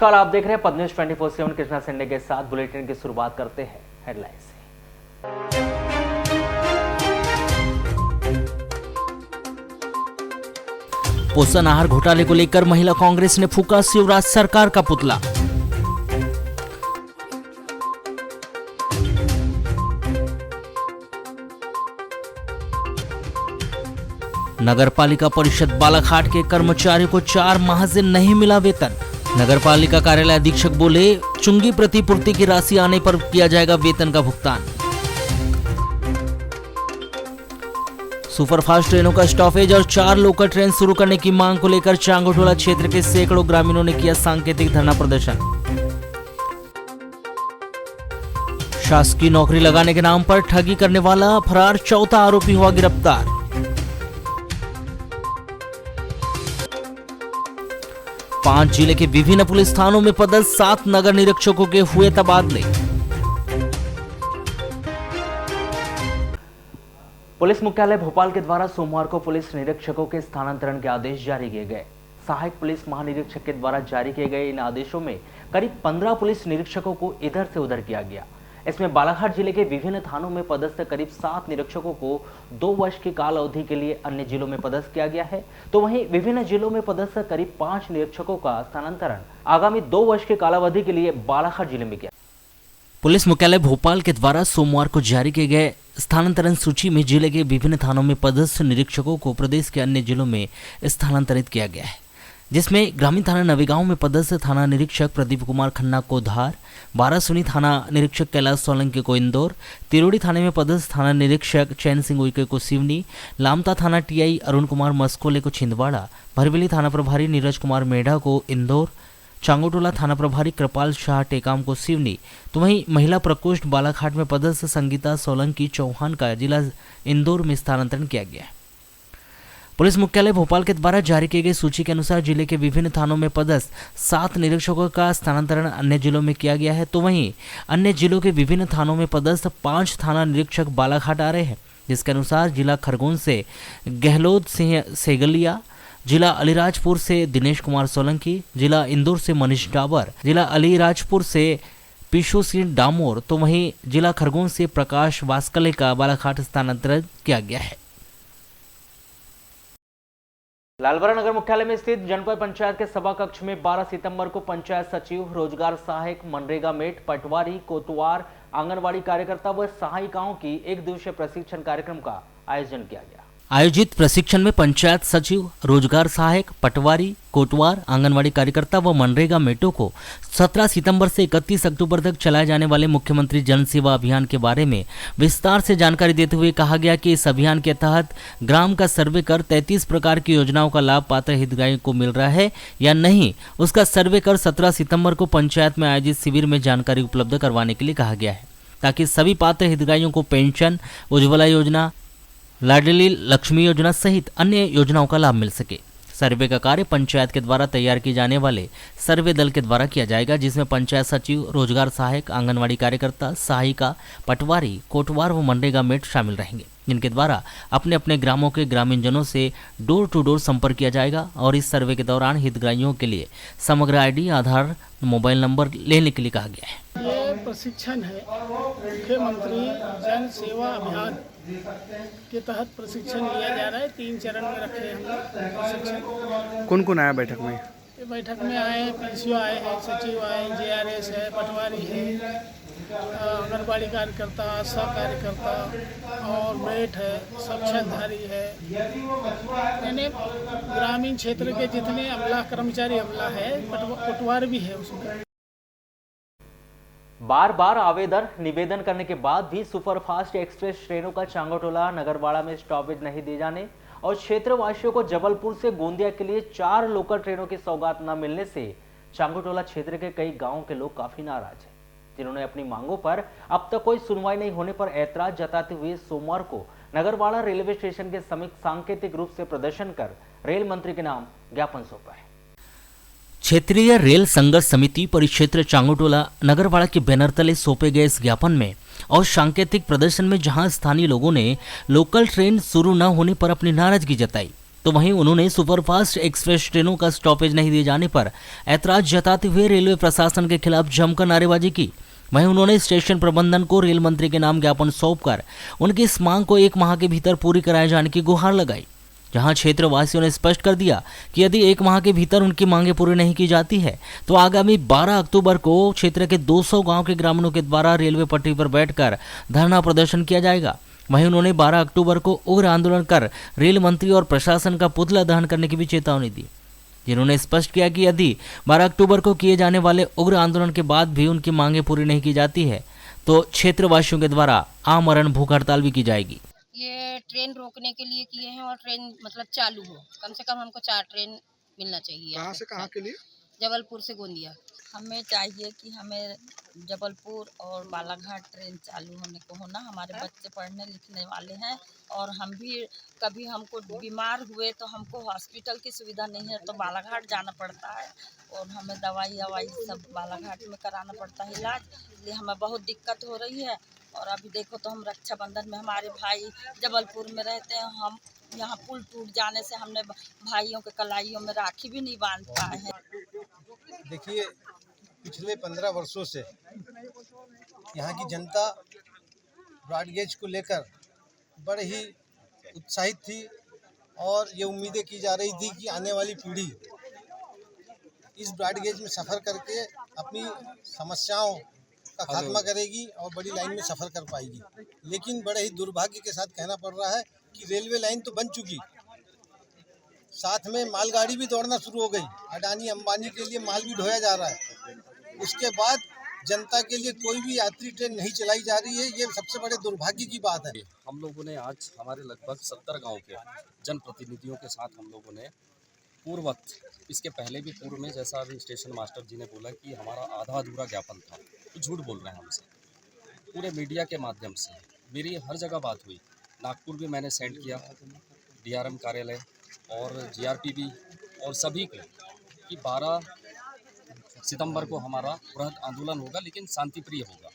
नमस्कार, आप देख रहे हैं पद न्यूज 24/7 कृष्णा संडे के साथ। बुलेटिन की शुरुआत करते हैं हेडलाइन से। पोषण आहार घोटाले को लेकर महिला कांग्रेस ने फूका शिवराज सरकार का पुतला। नगरपालिका परिषद बालाघाट के कर्मचारियों को 4 माह से नहीं मिला वेतन। नगरपालिका कार्यालय अधीक्षक बोले, चुंगी प्रतिपूर्ति की राशि आने पर किया जाएगा वेतन का भुगतान। सुपरफास्ट ट्रेनों का स्टॉपेज और 4 लोकल ट्रेन शुरू करने की मांग को लेकर चांगोटोला क्षेत्र के सैकड़ों ग्रामीणों ने किया सांकेतिक धरना प्रदर्शन। शासकीय नौकरी लगाने के नाम पर ठगी करने वाला फरार चौथा आरोपी हुआ गिरफ्तार। पांच जिले के विभिन्न पुलिस थानों में पदस्थ 7 नगर निरीक्षकों के हुए तबादले। पुलिस मुख्यालय भोपाल के द्वारा सोमवार को पुलिस निरीक्षकों के स्थानांतरण के आदेश जारी किए गए। सहायक पुलिस महानिरीक्षक के द्वारा जारी किए गए इन आदेशों में करीब 15 पुलिस निरीक्षकों को इधर से उधर किया गया। इसमें बालाघाट जिले के विभिन्न थानों में पदस्थ करीब 7 निरीक्षकों को 2 वर्ष की काल अवधि के लिए अन्य जिलों में पदस्थ किया गया है, तो वहीं विभिन्न जिलों में पदस्थ करीब 5 निरीक्षकों का स्थानांतरण आगामी 2 वर्ष की कालावधि के लिए बालाघाट जिले में किया। पुलिस मुख्यालय भोपाल के द्वारा सोमवार को जारी किए गए स्थानांतरण सूची में जिले के विभिन्न थानों में पदस्थ निरीक्षकों को प्रदेश के अन्य जिलों में स्थानांतरित किया गया है, जिसमें ग्रामीण थाना नवीगांव में पदस्थ थाना निरीक्षक प्रदीप कुमार खन्ना को धार, बारासूनी थाना निरीक्षक कैलाश सोलंकी को इंदौर, तिरोड़ी थाने में पदस्थ थाना निरीक्षक चैन सिंह उइके को सिवनी, लामता थाना टीआई अरुण कुमार मस्कोले को छिंदवाड़ा, भरवेली थाना प्रभारी नीरज कुमार मेढ़ा को इंदौर, चांगोटोला थाना प्रभारी कृपाल शाह टेकाम को सिवनी, तो वहीं महिला प्रकोष्ठ बालाघाट में पदस्थ संगीता सोलंकी चौहान का जिला इंदौर में स्थानांतरण किया गया है। पुलिस मुख्यालय भोपाल के द्वारा जारी की गई सूची के अनुसार जिले के विभिन्न थानों में पदस्थ 7 निरीक्षकों का स्थानांतरण अन्य जिलों में किया गया है, तो वहीं अन्य जिलों के विभिन्न थानों में पदस्थ 5 थाना निरीक्षक बालाघाट आ रहे हैं, जिसके अनुसार जिला खरगोन से गहलोत सिंह सेगलिया, जिला अलीराजपुर से दिनेश कुमार सोलंकी, जिला इंदौर से मनीष डाबर, जिला अलीराजपुर से पीशु सिंह डामोर, तो वहीं जिला खरगोन से प्रकाश वास्कले का बालाघाट स्थानांतरित किया गया है। लालबरा नगर मुख्यालय में स्थित जनपद पंचायत के सभा कक्ष में 12 सितंबर को पंचायत सचिव, रोजगार सहायक, मनरेगा मेट, पटवारी, कोतवार, आंगनवाड़ी कार्यकर्ता व सहायिकाओं की 1 दिवसीय प्रशिक्षण कार्यक्रम का आयोजन किया गया। आयोजित प्रशिक्षण में पंचायत सचिव, रोजगार सहायक, पटवारी, कोटवार, आंगनवाड़ी कार्यकर्ता व मनरेगा मेटों को 17 सितंबर से 31 अक्टूबर तक चलाए जाने वाले मुख्यमंत्री जन सेवा अभियान के बारे में विस्तार से जानकारी देते हुए कहा गया कि इस अभियान के तहत ग्राम का सर्वे कर 33 प्रकार की योजनाओं का लाभ पात्र हितग्राहियों को मिल रहा है या नहीं, उसका सर्वे कर 17 सितंबर को पंचायत में आयोजित शिविर में जानकारी उपलब्ध करवाने के लिए कहा गया है, ताकि सभी पात्र हितग्राहियों को पेंशन, उज्ज्वला योजना, लाडली लक्ष्मी योजना सहित अन्य योजनाओं का लाभ मिल सके। सर्वे का कार्य पंचायत के द्वारा तैयार किए जाने वाले सर्वे दल के द्वारा किया जाएगा, जिसमें पंचायत सचिव, रोजगार सहायक, आंगनवाड़ी कार्यकर्ता, सहायिका, पटवारी, कोटवार व मनरेगा मेट शामिल रहेंगे, जिनके द्वारा अपने अपने ग्रामों के ग्रामीणजनों से डोर टू डोर संपर्क किया जाएगा और इस सर्वे के दौरान हितग्राहियों के लिए समग्र आईडी, आधार, मोबाइल नंबर लेने के लिए कहा गया है। ये प्रशिक्षण है मुख्यमंत्री जन सेवा अभियान के तहत प्रशिक्षण लिया जा रहा है। 3 चरण में रखे हैं हम प्रशिक्षण। कौन कौन आया बैठक में? बैठक में आए हैं, पीसीओ आए हैं, सचिव आए, जेआरएस है, पटवारी है, आंगनबाड़ी कार्यकर्ता, आशा कार्यकर्ता और मेट है, सक्षमधारी है, यानी ग्रामीण क्षेत्र के जितने अमला कर्मचारी अमला है, पटवार भी है उसमें। बार बार आवेदन निवेदन करने के बाद भी सुपरफास्ट एक्सप्रेस ट्रेनों का चांगोटोला नगरवाड़ा में स्टॉपेज नहीं दिए जाने और क्षेत्रवासियों को जबलपुर से गोंदिया के लिए 4 लोकल ट्रेनों की सौगात न मिलने से चांगोटोला क्षेत्र के कई गांवों के लोग काफी नाराज हैं, जिन्होंने अपनी मांगों पर अब तक कोई सुनवाई नहीं होने पर ऐतराज जताते हुए सोमवार को नगरवाड़ा रेलवे स्टेशन के समीप सांकेतिक रूप से प्रदर्शन कर रेल मंत्री के नाम ज्ञापन सौंपा है। क्षेत्रीय रेल संघर्ष समिति परिक्षेत्र चांगोटोला नगरवाड़ा के बैनर तले सौंपे गए इस ज्ञापन में और सांकेतिक प्रदर्शन में जहां स्थानीय लोगों ने लोकल ट्रेन शुरू न होने पर अपनी नाराजगी जताई, तो वहीं उन्होंने सुपरफास्ट एक्सप्रेस ट्रेनों का स्टॉपेज नहीं दिए जाने पर ऐतराज जताते हुए रेलवे प्रशासन के खिलाफ जमकर नारेबाजी की। वहीं उन्होंने स्टेशन प्रबंधन को रेल मंत्री के नाम ज्ञापन सौंपकर उनकी इस मांग को 1 माह के भीतर पूरी कराए जाने की गुहार लगाई। जहां क्षेत्रवासियों ने स्पष्ट कर दिया कि यदि 1 माह के भीतर उनकी मांगें पूरी नहीं की जाती है तो आगामी 12 अक्टूबर को क्षेत्र के 200 गांव के ग्रामीणों के द्वारा रेलवे पटरी पर बैठकर धरना प्रदर्शन किया जाएगा। वहीं उन्होंने 12 अक्टूबर को उग्र आंदोलन कर रेल मंत्री और प्रशासन का पुतला दहन करने की भी चेतावनी दी, जिन्होंने स्पष्ट किया कि यदि 12 अक्टूबर को किए जाने वाले उग्र आंदोलन के बाद भी उनकी मांगें पूरी नहीं की जाती है तो क्षेत्रवासियों के द्वारा आमरण भूख हड़ताल भी की जाएगी। ये ट्रेन रोकने के लिए किए हैं और ट्रेन मतलब चालू हो, कम से कम हमको 4 ट्रेन मिलना चाहिए। कहाँ से कहाँ के लिए? जबलपुर से गोंदिया। हमें चाहिए कि हमें जबलपुर और बालाघाट ट्रेन चालू होने को होना। हमारे बच्चे पढ़ने लिखने वाले हैं और हम भी कभी हमको बीमार हुए तो हमको हॉस्पिटल की सुविधा नहीं है तो बालाघाट जाना पड़ता है और हमें दवाई सब बालाघाट में कराना पड़ता है इलाज, इसलिए हमें बहुत दिक्कत हो रही है। और अभी देखो तो हम रक्षाबंधन में हमारे भाई जबलपुर में रहते हैं, हम यहाँ पुल टूट जाने से हमने भाइयों के कलाइयों में राखी भी नहीं बांध पाए हैं। देखिए, पिछले 15 वर्षों से यहाँ की जनता ब्रॉडगेज को लेकर बड़े ही उत्साहित थी और ये उम्मीदें की जा रही थी कि आने वाली पीढ़ी इस ब्रॉडगेज में सफ़र करके अपनी समस्याओं का खात्मा करेगी और बड़ी लाइन में सफ़र कर पाएगी। लेकिन बड़े ही दुर्भाग्य के साथ कहना पड़ रहा है कि रेलवे लाइन तो बन चुकी, साथ में मालगाड़ी भी दौड़ना शुरू हो गई, अडानी अंबानी के लिए माल भी ढोया जा रहा है। उसके बाद जनता के लिए कोई भी यात्री ट्रेन नहीं चलाई जा रही है, ये सबसे बड़े दुर्भाग्य की बात है। हम लोगों ने आज हमारे लगभग 70 गांव के जनप्रतिनिधियों के साथ हम लोगों ने पूर्ववत, इसके पहले भी पूर्व में, जैसा अभी स्टेशन मास्टर जी ने बोला कि हमारा आधा अधूरा ज्ञापन था, तो झूठ बोल रहे हैं हमसे। पूरे मीडिया के माध्यम से मेरी हर जगह बात हुई, नागपुर भी मैंने सेंड किया, DRM कार्यालय और GRPB और सभी को कि 12 सितंबर को हमारा बृहद आंदोलन होगा, लेकिन शांतिप्रिय होगा।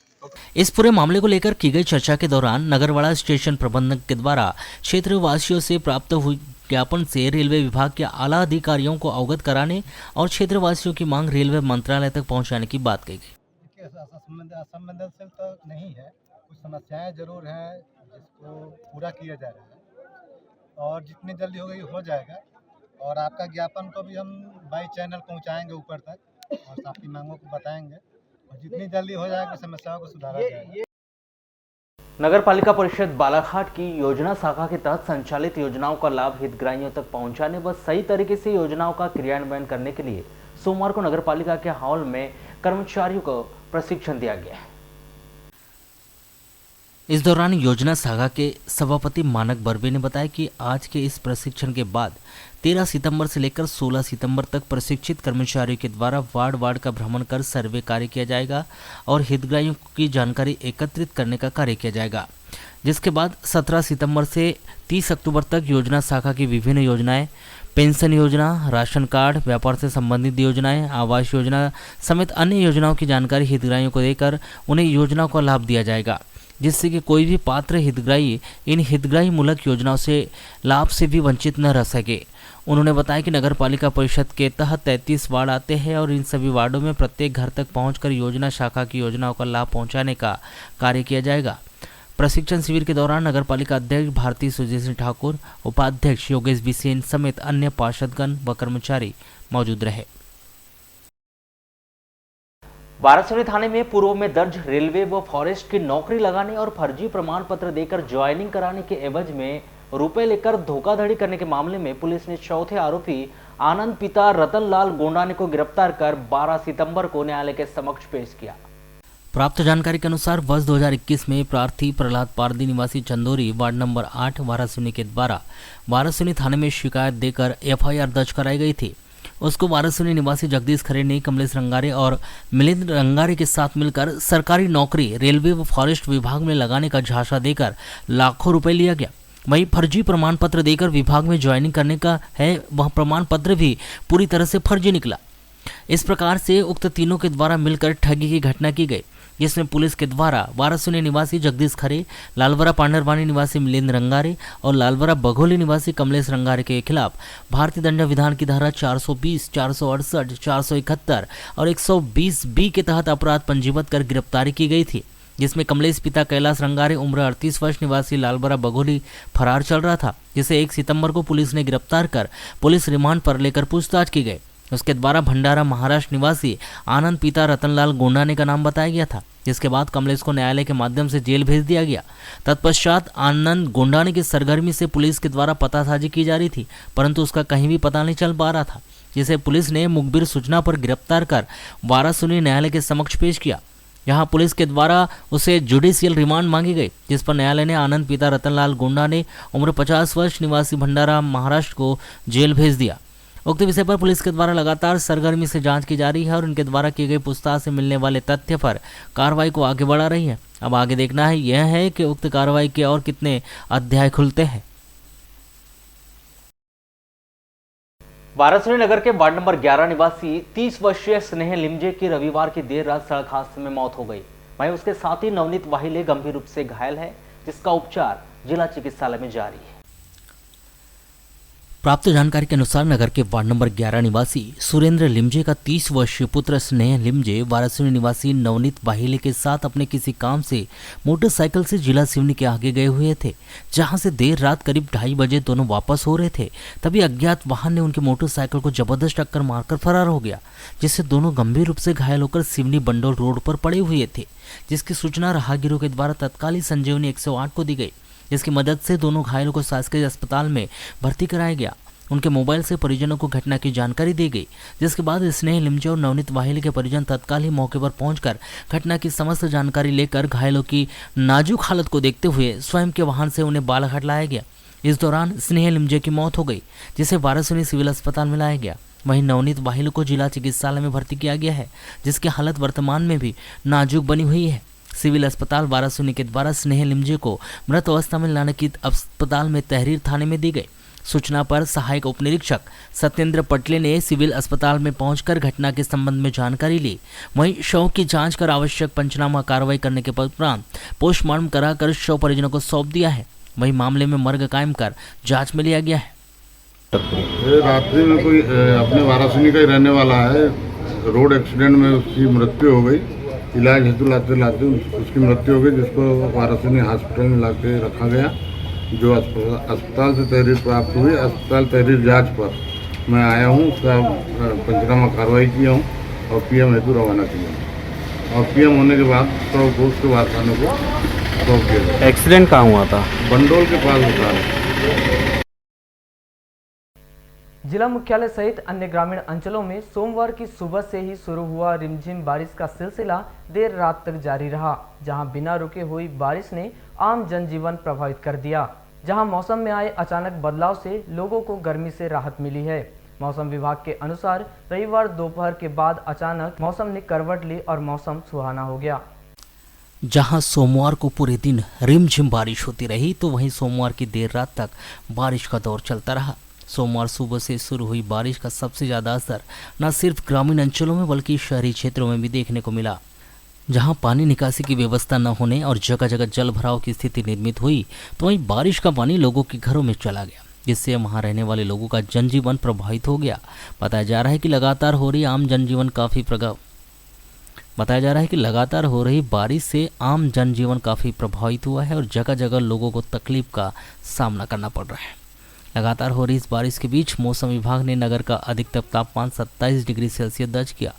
इस पूरे मामले को लेकर की गई चर्चा के दौरान नगरवाड़ा स्टेशन प्रबंधक के द्वारा क्षेत्रवासियों से प्राप्त हुई ज्ञापन से रेलवे विभाग के आला अधिकारियों को अवगत कराने और क्षेत्रवासियों की मांग रेलवे मंत्रालय तक पहुंचाने की बात कही गई। असंवेदनशील तो नहीं है, कुछ समस्याएं जरूर हैं जिसको पूरा किया जा रहा है और जितनी जल्दी हो गई हो जाएगा। और आपका ज्ञापन को भी हम बाई चैनल पहुंचाएंगे ऊपर तक और आपकी मांगों को बताएंगे और जितनी जल्दी हो जाएगा समस्याओं को सुधारा जाएगा। नगर पालिका परिषद बालाघाट की योजना शाखा के तहत संचालित योजनाओं का लाभ हितग्राहियों तक पहुंचाने व सही तरीके से योजनाओं का क्रियान्वयन करने के लिए सोमवार को नगर पालिका के हॉल में कर्मचारियों को प्रशिक्षण दिया गया। इस दौरान योजना शाखा के सभापति मानक बर्वे ने बताया कि आज के इस प्रशिक्षण के बाद 13 सितंबर से लेकर 16 सितंबर तक प्रशिक्षित कर्मचारियों के द्वारा वार्ड का भ्रमण कर सर्वे कार्य किया जाएगा और हितग्राहियों की जानकारी एकत्रित करने का कार्य किया जाएगा, जिसके बाद 17 सितंबर से 30 अक्टूबर तक योजना शाखा की विभिन्न योजनाएं, पेंशन योजना, राशन कार्ड, व्यापार से संबंधित योजनाएं, आवास योजना समेत अन्य योजनाओं की जानकारी हितग्राहियों को देकर उन्हें योजनाओं का लाभ दिया जाएगा, जिससे कि कोई भी पात्र हितग्राही इन हितग्राही मूलक योजनाओं से लाभ से भी वंचित न रह सके। उन्होंने बताया कि नगर पालिका परिषद के तहत 33 वार्ड आते हैं और इन सभी वार्डों में प्रत्येक घर तक पहुंचकर योजना शाखा की योजनाओं का लाभ पहुंचाने का कार्य किया जाएगा। प्रशिक्षण शिविर के दौरान नगर पालिका अध्यक्ष भारती सुरजीत सिंह ठाकुर, उपाध्यक्ष योगेश बिसेन समेत अन्य पार्षदगण व कर्मचारी मौजूद रहे। वारासिवनी थाने में पूर्व में दर्ज रेलवे व फॉरेस्ट की नौकरी लगाने और फर्जी प्रमाण पत्र देकर ज्वाइनिंग कराने के एवज में रुपए लेकर धोखाधड़ी करने के मामले में पुलिस ने चौथे आरोपी आनंद पिता रतनलाल गोंडाने को गिरफ्तार कर 12 सितंबर को न्यायालय के समक्ष पेश किया। प्राप्त जानकारी के अनुसार वर्ष 2021 में प्रार्थी प्रहलाद पारदी निवासी चंदोरी वार्ड नंबर 8 वारासिवनी के द्वारा वारासिवनी थाने में शिकायत देकर FIR दर्ज कराई गई थी। उसको वारासिवनी निवासी जगदीश खरे ने कमलेश रंगारे और मिलिंद रंगारे के साथ मिलकर सरकारी नौकरी रेलवे व फॉरेस्ट विभाग में लगाने का झांसा देकर लाखों रुपए लिया गया। वहीं फर्जी प्रमाण पत्र देकर विभाग में ज्वाइनिंग करने का है, वह प्रमाण पत्र भी पूरी तरह से फर्जी निकला। इस प्रकार से उक्त तीनों के द्वारा मिलकर ठगी की घटना की गई। जिसमें पुलिस के द्वारा वारासुनी निवासी जगदीश खरे, लालवरा पांडरवानी निवासी मिलिंद रंगारे और लालवरा बघोली निवासी कमलेश रंगारे के खिलाफ भारतीय दंड विधान की धारा 420, 468, 471 और 120 बी के तहत अपराध पंजीबद्ध कर गिरफ्तारी की गई थी, जिसमें कमलेश पिता कैलाश रंगारे उम्र 38 वर्ष निवासी लालबरा बघोली फरार चल रहा था, जिसे 1 सितंबर को पुलिस ने गिरफ्तार कर पुलिस रिमांड पर लेकर पूछताछ की गई। उसके द्वारा भंडारा महाराष्ट्र निवासी आनंद पिता रतनलाल गोंडाने का नाम बताया गया था, जिसके बाद कमलेश को न्यायालय के माध्यम से जेल भेज दिया गया। तत्पश्चात आनंद गोंडाने की सरगर्मी से पुलिस के द्वारा पतासाजी की जा रही थी, परंतु उसका कहीं भी पता नहीं चल पा रहा था, जिसे पुलिस ने मुखबिर सूचना पर गिरफ्तार कर वारासुनी न्यायालय के समक्ष पेश किया। यहाँ पुलिस के द्वारा उसे जुडिशियल रिमांड मांगी गई, जिस पर न्यायालय ने आनंद पिता रतनलाल गोंडाने उम्र 50 वर्ष निवासी भंडारा महाराष्ट्र को जेल भेज दिया। उक्त विषय पर पुलिस के द्वारा लगातार सरगर्मी से जांच की जा रही है और उनके द्वारा की गई पूछताछ से मिलने वाले तथ्य पर कार्रवाई को आगे बढ़ा रही है। अब आगे देखना है यह है कि उक्त कार्रवाई के और कितने अध्याय खुलते हैं। वारासुनी नगर के वार्ड नंबर 11 निवासी 30 वर्षीय स्नेह लिमजे की रविवार की देर रात सड़क हादसे में मौत हो गई। वहीं उसके साथ ही नवनीत वाहिले गंभीर रूप से घायल है, जिसका उपचार जिला चिकित्सालय में जारी है। प्राप्त जानकारी के अनुसार नगर के वार्ड नंबर 11 निवासी सुरेंद्र लिमजे का 30 वर्षीय पुत्र स्नेह लिमजे वारासुनी निवासी नवनीत वाहिले के साथ अपने किसी काम से मोटरसाइकिल से जिला सिवनी के आगे गए हुए थे, जहां से देर रात करीब 2:30 बजे दोनों वापस हो रहे थे। तभी अज्ञात वाहन ने उनकी मोटरसाइकिल को जबरदस्त टक्कर मारकर फरार हो गया, जिससे दोनों गंभीर रूप से घायल होकर सिवनी बंडोल रोड पर पड़े हुए थे, जिसकी सूचना राहगीरों के द्वारा तत्कालीन संजीवनी 108 को दी गई, जिसकी मदद से दोनों घायलों को शासकीय अस्पताल में भर्ती कराया गया। उनके मोबाइल से परिजनों को घटना की जानकारी दी गई, जिसके बाद स्नेह लिमजे और नवनीत वाहिले के परिजन तत्काल ही मौके पर पहुंचकर घटना की समस्त जानकारी लेकर घायलों की नाजुक हालत को देखते हुए स्वयं के वाहन से उन्हें बालाघाट लाया गया। इस दौरान स्नेह लिमजे की मौत हो गई, जिसे वारासुनी सिविल अस्पताल में लाया गया। वहीं नवनीत वाहिले को जिला चिकित्सालय में भर्ती किया गया है, जिसकी हालत वर्तमान में भी नाजुक बनी हुई है। सिविल अस्पताल वारासुनी के द्वारा स्नेह लिमजे को मृत अवस्था में लाने की अस्पताल में तहरीर थाने में दी गई। सूचना पर सहायक उप निरीक्षक सत्येंद्र पटले ने सिविल अस्पताल में पहुंचकर घटना के संबंध में जानकारी ली। वहीं शव की जांच कर आवश्यक पंचनामा कार्रवाई करने के उपरांत पोस्टमार्टम कराकर शव परिजनों को सौंप दिया है। वहीं मामले में मर्ग कायम कर जांच में लिया गया है। रात्रि में कोई अपने वारासुनी का ही रहने वाला है, रोड एक्सीडेंट में उसकी मृत्यु हो गई। इलाज हेतु लाते लाते उसकी मृत्यु हो गई, जिसको वारासुनी हॉस्पिटल में लाके रखा गया। जो अस्पताल से तहरीर प्राप्त हुई, अस्पताल तहरीर जांच पर मैं आया हूँ, उसका पंचनामा कार्रवाई किया हूँ और पीएम हेतु रवाना किया। और पीएम होने के बाद शव को उसके वारसानों को सौंप दिया। एक्सीडेंट कहाँ हुआ था? बंडोल के पास होता है। जिला मुख्यालय सहित अन्य ग्रामीण अंचलों में सोमवार की सुबह से ही शुरू हुआ रिमझिम बारिश का सिलसिला देर रात तक जारी रहा, जहां बिना रुके हुई बारिश ने आम जनजीवन प्रभावित कर दिया। जहां मौसम में आए अचानक बदलाव से लोगों को गर्मी से राहत मिली है। मौसम विभाग के अनुसार रविवार दोपहर के बाद अचानक मौसम ने करवट ली और मौसम सुहाना हो गया। जहां सोमवार को पूरे दिन रिमझिम बारिश होती रही, तो वहीं सोमवार की देर रात तक बारिश का दौर चलता रहा। सोमवार सुबह से शुरू हुई बारिश का सबसे ज़्यादा असर न सिर्फ ग्रामीण अंचलों में बल्कि शहरी क्षेत्रों में भी देखने को मिला, जहां पानी निकासी की व्यवस्था न होने और जगह जगह जल भराव की स्थिति निर्मित हुई, तो वहीं बारिश का पानी लोगों के घरों में चला गया, जिससे वहां रहने वाले लोगों का जनजीवन प्रभावित हो गया। बताया जा रहा है कि लगातार हो रही बारिश से आम जनजीवन काफ़ी प्रभावित हुआ है और जगह जगह लोगों को तकलीफ का सामना करना पड़ रहा है। लगातार हो रही इस बारिश के बीच मौसम विभाग ने नगर का अधिकतम तापमान 27 डिग्री सेल्सियस दर्ज किया,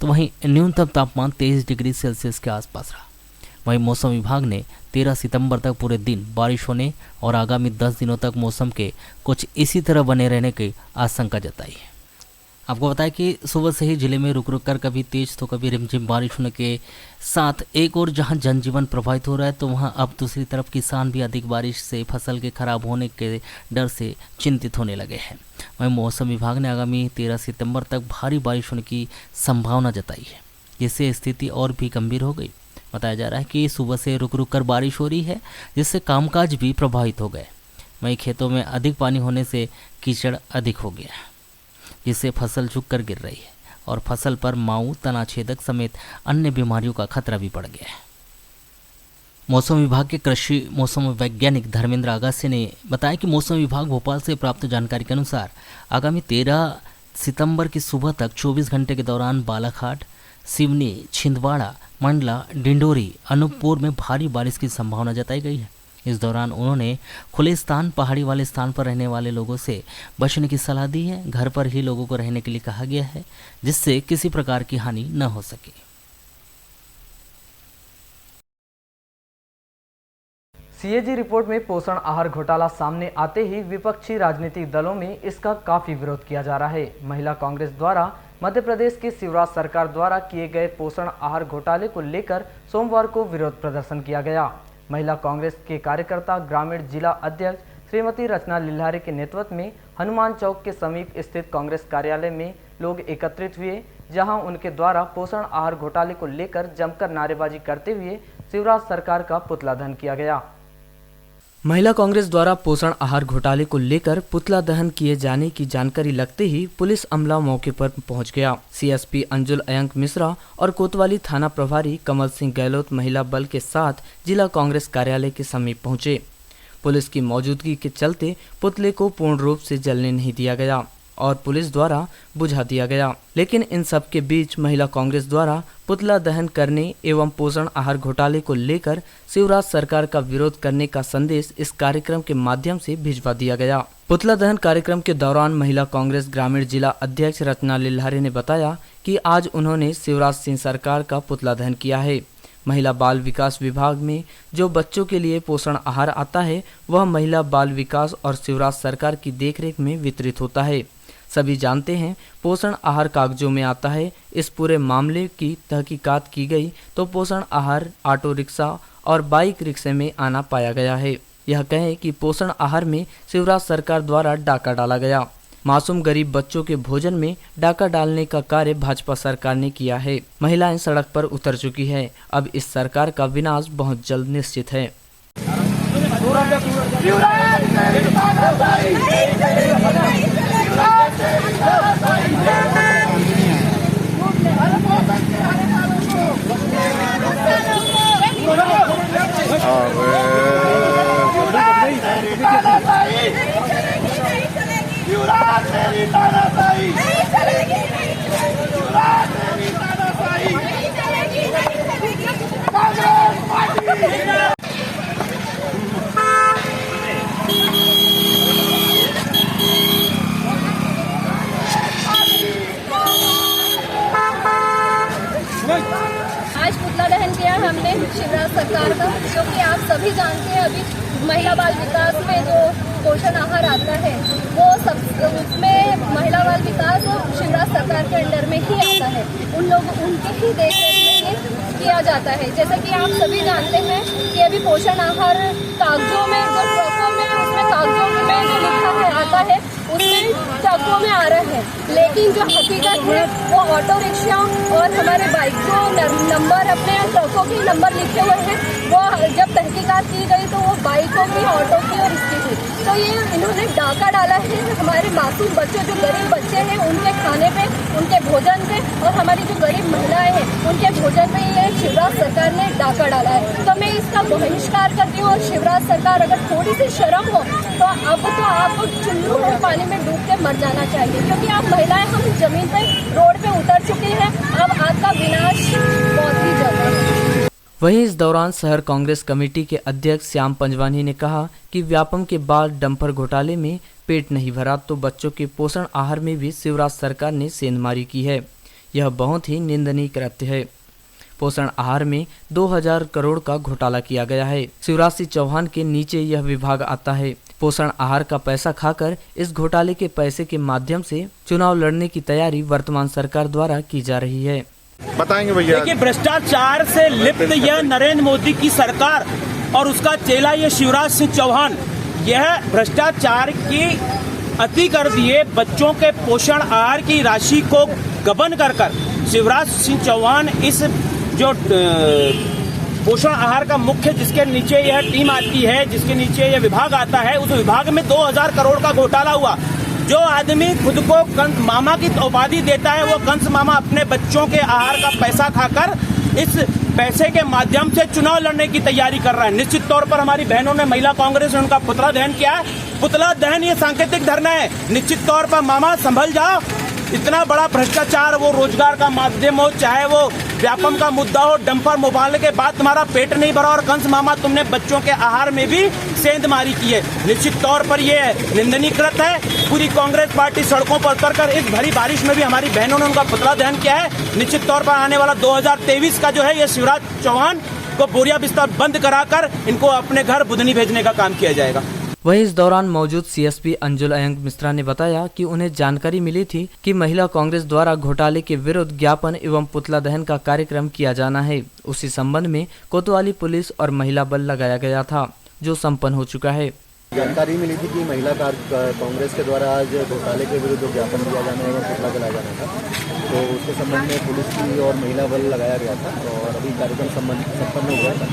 तो वहीं न्यूनतम तापमान 23 डिग्री सेल्सियस के आसपास रहा। वहीं मौसम विभाग ने 13 सितंबर तक पूरे दिन बारिश होने और आगामी 10 दिनों तक मौसम के कुछ इसी तरह बने रहने की आशंका जताई है। आपको बताया कि सुबह से ही जिले में रुक रुक कर कभी तेज तो कभी रिमझिम बारिश होने के साथ एक और जहां जनजीवन प्रभावित हो रहा है, तो वहां अब दूसरी तरफ किसान भी अधिक बारिश से फसल के खराब होने के डर से चिंतित होने लगे हैं। वहीं मौसम विभाग ने आगामी 13 सितंबर तक भारी बारिश होने की संभावना जताई है, जिससे स्थिति और भी गंभीर हो गई। बताया जा रहा है कि सुबह से रुक रुक कर बारिश हो रही है, जिससे कामकाज भी प्रभावित हो गए। वहीं खेतों में अधिक पानी होने से कीचड़ अधिक हो गया, जिससे फसल झुक कर गिर रही है। और फसल पर माऊ, तनाछेदक समेत अन्य बीमारियों का खतरा भी बढ़ गया है। मौसम विभाग के कृषि मौसम वैज्ञानिक धर्मेंद्र अगासी ने बताया कि मौसम विभाग भोपाल से प्राप्त जानकारी के अनुसार आगामी 13 सितंबर की सुबह तक 24 घंटे के दौरान बालाघाट, सिवनी, छिंदवाड़ा, मंडला, डिंडोरी, अनूपपुर में भारी बारिश की संभावना जताई गई है। इस दौरान उन्होंने खुले स्थान, पहाड़ी वाले स्थान पर रहने वाले लोगों से बचने की सलाह दी है। घर पर ही लोगों को रहने के लिए कहा गया है, जिससे किसी प्रकार की हानि न हो सके। सीएजी रिपोर्ट में पोषण आहार घोटाला सामने आते ही विपक्षी राजनीतिक दलों में इसका काफी विरोध किया जा रहा है। महिला कांग्रेस द्वारा मध्य प्रदेश की शिवराज सरकार द्वारा किए गए पोषण आहार घोटाले को लेकर सोमवार को विरोध प्रदर्शन किया गया। महिला कांग्रेस के कार्यकर्ता ग्रामीण जिला अध्यक्ष श्रीमती रचना लिल्हारे के नेतृत्व में हनुमान चौक के समीप स्थित कांग्रेस कार्यालय में लोग एकत्रित हुए, जहां उनके द्वारा पोषण आहार घोटाले को लेकर जमकर नारेबाजी करते हुए शिवराज सरकार का पुतला दहन किया गया। महिला कांग्रेस द्वारा पोषण आहार घोटाले को लेकर पुतला दहन किए जाने की जानकारी लगते ही पुलिस अमला मौके पर पहुंच गया। सीएसपी अंजुल अयंक मिश्रा और कोतवाली थाना प्रभारी कमल सिंह गहलोत महिला बल के साथ जिला कांग्रेस कार्यालय के समीप पहुंचे। पुलिस की मौजूदगी के चलते पुतले को पूर्ण रूप से जलने नहीं दिया गया और पुलिस द्वारा बुझा दिया गया। लेकिन इन सब के बीच महिला कांग्रेस द्वारा पुतला दहन करने एवं पोषण आहार घोटाले को लेकर शिवराज सरकार का विरोध करने का संदेश इस कार्यक्रम के माध्यम से भिजवा दिया गया। पुतला दहन कार्यक्रम के दौरान महिला कांग्रेस ग्रामीण जिला अध्यक्ष रचना लिल्हारे ने बताया कि आज उन्होंने शिवराज सिंह सरकार का पुतला दहन किया है। महिला बाल विकास विभाग में जो बच्चों के लिए पोषण आहार आता है वह महिला बाल विकास और शिवराज सरकार की देखरेख में वितरित होता है। सभी जानते हैं पोषण आहार कागजों में आता है। इस पूरे मामले की तहकीकात की गई तो पोषण आहार ऑटो रिक्शा और बाइक रिक्शे में आना पाया गया है। यह कहें कि पोषण आहार में शिवराज सरकार द्वारा डाका डाला गया। मासूम गरीब बच्चों के भोजन में डाका डालने का कार्य भाजपा सरकार ने किया है। महिलाएं सड़क पर उतर चुकी है। अब इस सरकार का विनाश बहुत जल्द निश्चित है। आज पुतला दहन किया हमने शिवराज सरकार का, क्योंकि आप सभी जानते हैं अभी महिला बाल विकास में जो पोषण आहार आता है वो सब उसमें महिला बाल विकास शिवराज सरकार के अंडर में ही आता है। उनके ही देखरेख में किया जाता है। जैसे कि आप सभी जानते हैं कि अभी पोषण आहार कागजों में जो ट्रकों में उसमें कागजों में जो लिखा है आता है उसमें ट्रकों में आ रहा है, लेकिन जो हकीकत है वो ऑटो रिक्शा और हमारे बाइक को नंबर अपने ट्रकों के नंबर लिखे हुए हैं। वो जब तहकीकात की गई तो वो बाइकों की, ऑटो की और इसकी थी। तो ये इन्होंने डाका डाला है हमारे मासूम बच्चों, जो गरीब बच्चे हैं उनके खाने पे, उनके भोजन पे, और हमारी जो गरीब महिलाएं हैं उनके भोजन पे ये शिवराज सरकार ने डाका डाला है। तो मैं इसका बहिष्कार करती हूँ। और शिवराज सरकार अगर थोड़ी सी शर्म हो तो आपको चुल्लू और पानी में डूब के मर जाना चाहिए, क्योंकि आप महिलाएं हम जमीन पे, रोड पे उतर चुकी हैं। अब आपका विनाश बहुत ही जल्द है। वहीं इस दौरान शहर कांग्रेस कमेटी के अध्यक्ष श्याम पंजवानी ने कहा कि व्यापम के बाद डंपर घोटाले में पेट नहीं भरा तो बच्चों के पोषण आहार में भी शिवराज सरकार ने सेंधमारी की है। यह बहुत ही निंदनीय कृत्य है। पोषण आहार में 2000 करोड़ का घोटाला किया गया है। शिवराज सिंह चौहान के नीचे यह विभाग आता है। पोषण आहार का पैसा खाकर इस घोटाले के पैसे के माध्यम से चुनाव लड़ने की तैयारी वर्तमान सरकार द्वारा की जा रही है। बताएंगे भैया। देखिए, भ्रष्टाचार से लिप्त यह नरेंद्र मोदी की सरकार और उसका चेला ये शिवराज सिंह चौहान, यह भ्रष्टाचार की अति कर दिए। बच्चों के पोषण आहार की राशि को गबन कर शिवराज सिंह चौहान इस जो पोषण आहार का मुख्य, जिसके नीचे यह टीम आती है, जिसके नीचे यह विभाग आता है, उस विभाग में 2000 करोड़ का घोटाला हुआ। जो आदमी खुद को कंस मामा की उपाधि देता है, वो कंस मामा अपने बच्चों के आहार का पैसा खाकर इस पैसे के माध्यम से चुनाव लड़ने की तैयारी कर रहा है। निश्चित तौर पर हमारी बहनों ने, महिला कांग्रेस ने उनका पुतला दहन किया है। पुतला दहन ये सांकेतिक धरना है। निश्चित तौर पर मामा संभल जाओ। इतना बड़ा भ्रष्टाचार, वो रोजगार का माध्यम हो, चाहे वो व्यापम का मुद्दा हो, डंपर मोबाइल के बाद तुम्हारा पेट नहीं भरा और कंस मामा तुमने बच्चों के आहार में भी सेंधमारी की है। निश्चित तौर पर यह निंदनीय कृत है। पूरी कांग्रेस पार्टी सड़कों पर उतरकर इस भरी बारिश में भी हमारी बहनों ने उनका पुतला दहन किया है। निश्चित तौर पर आने वाला 2023 का जो है ये शिवराज चौहान को बोरिया बिस्तर बंद कराकर इनको अपने घर बुधनी भेजने का काम किया जाएगा। वहीं इस दौरान मौजूद सीएसपी अंजुल अयंग मिश्रा ने बताया कि उन्हें जानकारी मिली थी कि महिला कांग्रेस द्वारा घोटाले के विरुद्ध ज्ञापन एवं पुतला दहन का कार्यक्रम किया जाना है। उसी संबंध में कोतवाली पुलिस और महिला बल लगाया गया था, जो संपन्न हो चुका है। जानकारी मिली थी कि महिला कांग्रेस के द्वारा आज घोटाले के विरुद्ध ज्ञापन दिया जाना एवं पुतला जलाया जाना था, तो उसके संबंध में पुलिस की और महिला बल लगाया गया था और अभी कार्यक्रम संपन्न हुआ था।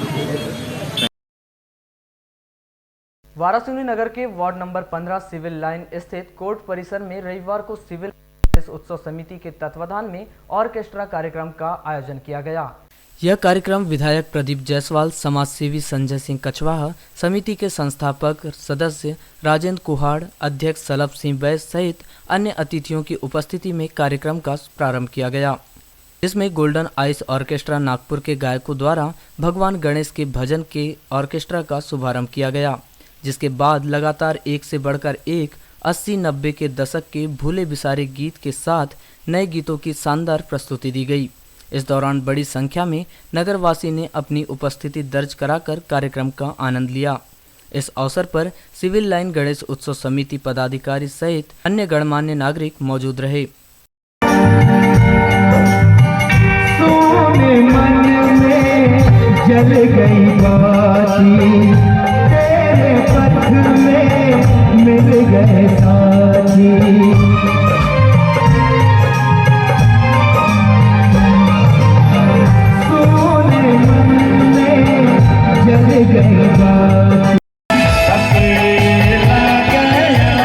वारासिनी नगर के वार्ड नंबर 15 सिविल लाइन स्थित कोर्ट परिसर में रविवार को सिविल उत्सव समिति के तत्वाधान में ऑर्केस्ट्रा कार्यक्रम का आयोजन किया गया। यह कार्यक्रम विधायक प्रदीप जायसवाल, समाजसेवी संजय सिंह कछवाहा, समिति के संस्थापक सदस्य राजेंद्र कुहाड़, अध्यक्ष सलभ सिंह बैस सहित अन्य अतिथियों की उपस्थिति में कार्यक्रम का प्रारंभ किया गया, जिसमें गोल्डन आइस ऑर्केस्ट्रा नागपुर के गायकों द्वारा भगवान गणेश के भजन के ऑर्केस्ट्रा का शुभारंभ किया गया, जिसके बाद लगातार एक से बढ़कर एक 80-90 के दशक के भूले बिसारे गीत के साथ नए गीतों की शानदार प्रस्तुति दी गई। इस दौरान बड़ी संख्या में नगरवासी ने अपनी उपस्थिति दर्ज कराकर कार्यक्रम का आनंद लिया। इस अवसर पर सिविल लाइन गणेश उत्सव समिति पदाधिकारी सहित अन्य गणमान्य नागरिक मौजूद रहे। सोने मन में जल गई बाती, तेरे पथ में मिल गए साथी। सोने मन में जल गई बाती, अकेला गया था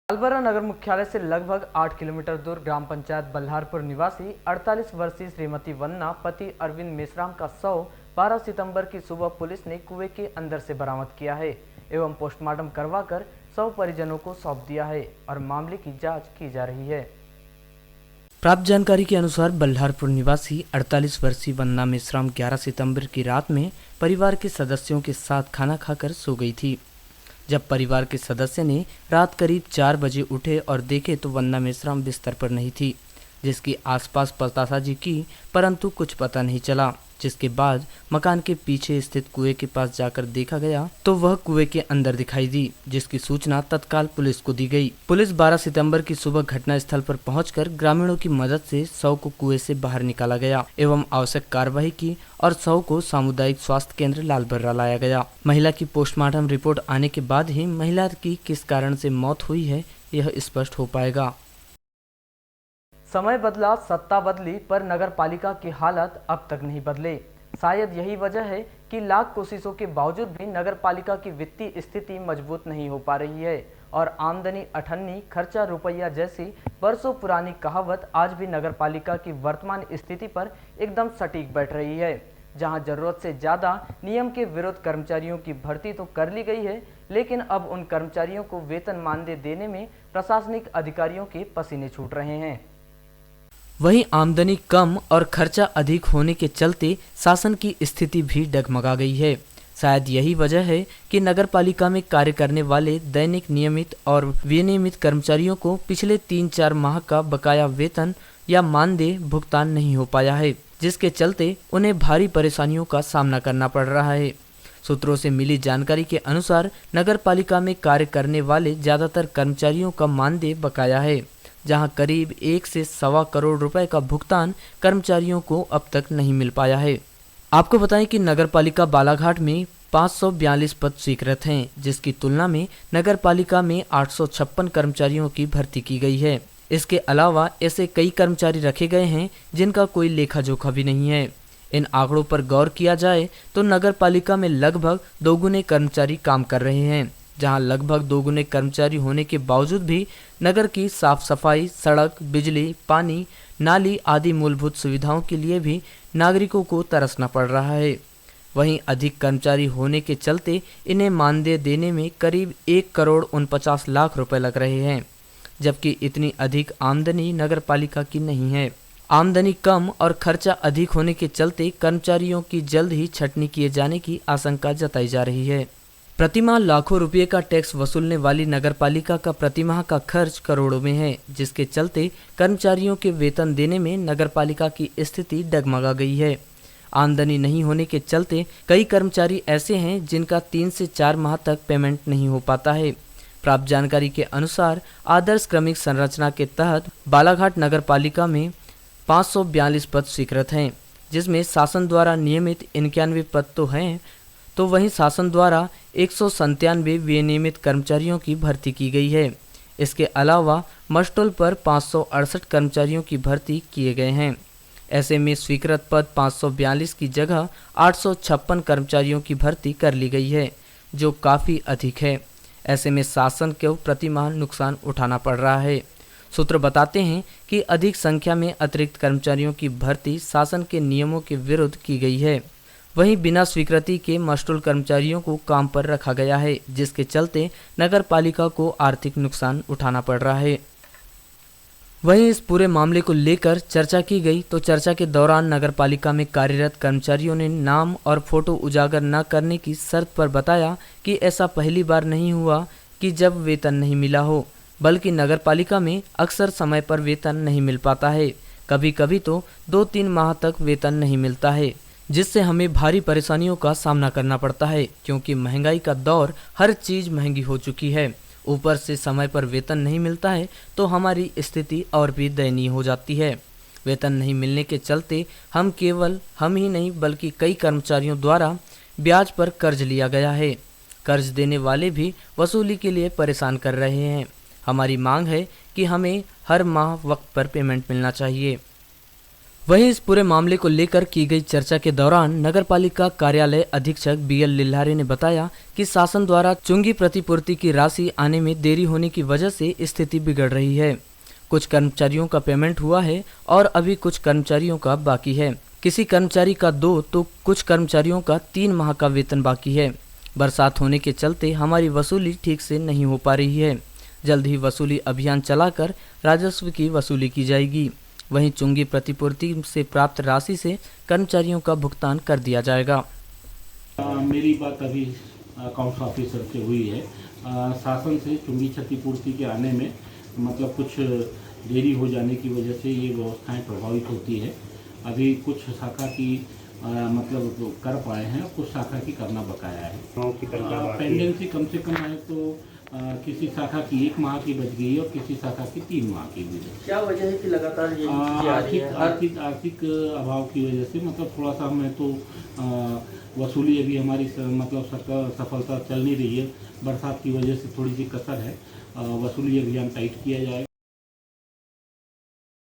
लालबरा नगर मुख्यालय से लगभग 8 किलोमीटर दूर ग्राम पंचायत बल्हारपुर निवासी 48 वर्षीय श्रीमती वन्ना पति अरविंद मेश्राम का शव 12 सितंबर की सुबह पुलिस ने कुएं के अंदर से बरामद किया है एवं पोस्टमार्टम करवाकर शव परिजनों को सौंप दिया है और मामले की जांच की जा रही है। प्राप्त जानकारी के अनुसार बल्हारपुर निवासी 48 वर्षीय वन्ना मेश्राम 11 सितंबर की रात में परिवार के सदस्यों के साथ खाना खाकर सो गई थी। जब परिवार के सदस्य ने रात करीब 4 बजे उठे और देखे तो वन्ना मेश्राम बिस्तर पर नहीं थी, जिसकी आसपास पतासाजी की, परंतु कुछ पता नहीं चला। जिसके बाद मकान के पीछे स्थित कुएं के पास जाकर देखा गया तो वह कुएं के अंदर दिखाई दी, जिसकी सूचना तत्काल पुलिस को दी गई। पुलिस 12 सितंबर की सुबह घटना स्थल पर पहुंचकर ग्रामीणों की मदद से शव को कुएं से बाहर निकाला गया एवं आवश्यक कार्रवाई की और शव को सामुदायिक स्वास्थ्य केंद्र लालबर्रा लाया गया। महिला की पोस्टमार्टम रिपोर्ट आने के बाद ही महिला की किस कारण से मौत हुई है यह स्पष्ट हो पाएगा। समय बदला, सत्ता बदली, पर नगर पालिका की हालत अब तक नहीं बदले। शायद यही वजह है कि लाख कोशिशों के बावजूद भी नगर पालिका की वित्तीय स्थिति मजबूत नहीं हो पा रही है और आमदनी अठन्नी, खर्चा रुपया जैसी बरसों पुरानी कहावत आज भी नगर पालिका की वर्तमान स्थिति पर एकदम सटीक बैठ रही है। जहां जरूरत से ज़्यादा नियम के विरुद्ध कर्मचारियों की भर्ती तो कर ली गई है, लेकिन अब उन कर्मचारियों को वेतन मानदेय देने में प्रशासनिक अधिकारियों के पसीने छूट रहे हैं। वहीं आमदनी कम और खर्चा अधिक होने के चलते शासन की स्थिति भी डगमगा गई है। शायद यही वजह है कि नगर पालिका में कार्य करने वाले दैनिक नियमित और विनियमित कर्मचारियों को पिछले 3-4 माह का बकाया वेतन या मानदेय भुगतान नहीं हो पाया है, जिसके चलते उन्हें भारी परेशानियों का सामना करना पड़ रहा है। सूत्रों से मिली जानकारी के अनुसार नगर पालिका में कार्य करने वाले ज्यादातर कर्मचारियों का मानदेय बकाया है, जहां करीब 1 से 1.25 करोड़ रुपए का भुगतान कर्मचारियों को अब तक नहीं मिल पाया है। आपको बताएं कि नगर पालिका बालाघाट में 542 पद स्वीकृत हैं, जिसकी तुलना में नगर पालिका में 856 कर्मचारियों की भर्ती की गई है। इसके अलावा ऐसे कई कर्मचारी रखे गए हैं जिनका कोई लेखा जोखा भी नहीं है। इन आंकड़ों पर गौर किया जाए तो नगर पालिका में लगभग दोगुने कर्मचारी काम कर रहे हैं, जहां लगभग दोगुने कर्मचारी होने के बावजूद भी नगर की साफ सफाई, सड़क, बिजली, पानी, नाली आदि मूलभूत सुविधाओं के लिए भी नागरिकों को तरसना पड़ रहा है। वहीं अधिक कर्मचारी होने के चलते इन्हें मानदेय देने में करीब 1,49,00,000 रुपए लग रहे हैं, जबकि इतनी अधिक आमदनी नगर पालिका की नहीं है। आमदनी कम और खर्चा अधिक होने के चलते कर्मचारियों की जल्द ही छटनी किए जाने की आशंका जताई जा रही है। प्रतिमाह लाखों रुपये का टैक्स वसूलने वाली नगरपालिका का प्रतिमाह का खर्च करोड़ों में है, जिसके चलते कर्मचारियों के वेतन देने में नगरपालिका की स्थिति डगमगा गई है। आमदनी नहीं होने के चलते कई कर्मचारी ऐसे हैं जिनका 3 से 4 माह तक पेमेंट नहीं हो पाता है। प्राप्त जानकारी के अनुसार आदर्श क्रमिक संरचना के तहत बालाघाट नगरपालिका में 542 पद स्वीकृत हैं, जिसमें शासन द्वारा नियमित 91 पद तो हैं, तो वहीं शासन द्वारा 197 विनियमित कर्मचारियों की भर्ती की गई है। इसके अलावा मस्टोल पर 568 कर्मचारियों की भर्ती किए गए हैं। ऐसे में स्वीकृत पद 542 की जगह 856 कर्मचारियों की भर्ती कर ली गई है, जो काफ़ी अधिक है। ऐसे में शासन को प्रतिमाह नुकसान उठाना पड़ रहा है। सूत्र बताते हैं कि अधिक संख्या में अतिरिक्त कर्मचारियों की भर्ती शासन के नियमों के विरुद्ध की गई है। वहीं बिना स्वीकृति के मस्टूल कर्मचारियों को काम पर रखा गया है, जिसके चलते नगर पालिका को आर्थिक नुकसान उठाना पड़ रहा है। वहीं इस पूरे मामले को लेकर चर्चा की गई तो चर्चा के दौरान नगर पालिका में कार्यरत कर्मचारियों ने नाम और फोटो उजागर न करने की शर्त पर बताया कि ऐसा पहली बार नहीं हुआ कि जब वेतन नहीं मिला हो, बल्कि नगर पालिका में अक्सर समय पर वेतन नहीं मिल पाता है। कभी कभी तो 2-3 माह तक वेतन नहीं मिलता है, जिससे हमें भारी परेशानियों का सामना करना पड़ता है, क्योंकि महंगाई का दौर, हर चीज़ महंगी हो चुकी है। ऊपर से समय पर वेतन नहीं मिलता है तो हमारी स्थिति और भी दयनीय हो जाती है। वेतन नहीं मिलने के चलते हम ही नहीं बल्कि कई कर्मचारियों द्वारा ब्याज पर कर्ज लिया गया है। कर्ज देने वाले भी वसूली के लिए परेशान कर रहे हैं। हमारी मांग है कि हमें हर माह वक्त पर पेमेंट मिलना चाहिए। वहीं इस पूरे मामले को लेकर की गई चर्चा के दौरान नगरपालिका कार्यालय अधीक्षक BL लिल्हारे ने बताया कि शासन द्वारा चुंगी प्रतिपूर्ति की राशि आने में देरी होने की वजह से स्थिति बिगड़ रही है। कुछ कर्मचारियों का पेमेंट हुआ है और अभी कुछ कर्मचारियों का बाकी है। किसी कर्मचारी का 2 तो कुछ कर्मचारियों का 3 माह का वेतन बाकी है। बरसात होने के चलते हमारी वसूली ठीक से नहीं हो पा रही है। जल्द ही वसूली अभियान चलाकर राजस्व की वसूली की जाएगी। वहीं चुंगी प्रतिपूर्ति से प्राप्त राशि से कर्मचारियों का भुगतान कर दिया जाएगा। मेरी बात अभी अकाउंट्स ऑफिसर से हुई है। शासन से चुंगी क्षतिपूर्ति के आने में मतलब कुछ देरी हो जाने की वजह से ये व्यवस्थाएं प्रभावित होती है। अभी कुछ शाखा की मतलब कर पाए हैं, कुछ शाखा की करना बकाया है। पेंडेंसी कम से कम है तो किसी शाखा की 1 माह की बच गई और किसी शाखा की 3 माह की भी। क्या वजह है कि लगातार ये आर्थिक अभाव की वजह से मतलब थोड़ा सा हमें तो वसूली अभी हमारी मतलब सफलता चल नहीं रही है। बरसात की वजह से थोड़ी सी कसर है। वसूली अभियान टाइट किया जाए